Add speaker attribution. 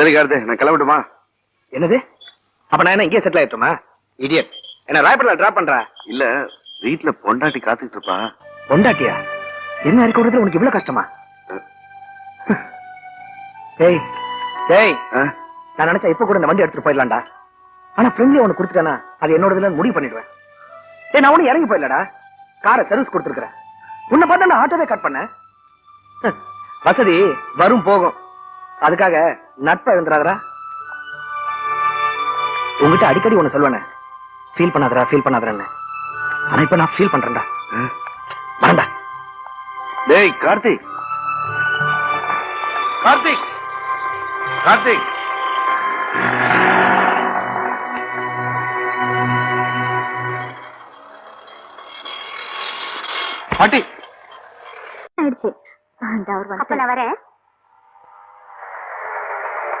Speaker 1: சரி கார்த்தி, நான் கிளம்பட்டுமா?
Speaker 2: என்னது? அப்ப நான் என்ன இங்கே செட்டில் ஆயிட்டுமா? இடியட். என்ன ராயப்படல டிராப் பண்ற?
Speaker 1: இல்ல, வீட்டுல பொண்டாட்டி காத்துக்கிட்டு இருப்பா.
Speaker 2: பொண்டாட்டியா? என்ன இருக்க விடுறதுல உனக்கு இவ்வளவு கஷ்டமா? டேய் டேய், நான் நினைச்சா இப்ப கூட இந்த வண்டி எடுத்துட்டு போயிடலாம்டா. ஆனா ஃப்ரெண்ட்லி ஒன்னு கொடுத்துட்டேன்னா அது என்னோடதுல முடிவு பண்ணிடுவேன். டேய், நான் ஒண்ணு இறங்கி போயிடலடா. காரை சர்வீஸ் கொடுத்துருக்கேன். உன்னை பார்த்தா நான் ஆட்டோவே கட் பண்ணேன். வசதி வரும் போகும். அதுக்காக நட்பை எழுந்துறாதரா. உங்ககிட்ட அடிக்கடி ஒண்ணு சொல்லுவேன், ஃபீல் பண்ணாதரா ஃபீல் பண்ணாதரன்னு. ஆனா இப்ப நான் ஃபீல் பண்றேன்டா. வேண்டா.
Speaker 1: டேய் கார்த்திக், கார்த்திக், கார்த்திக்.
Speaker 3: பாட்டி
Speaker 4: ஆயிடுச்சு. அப்ப நான் வரேன்.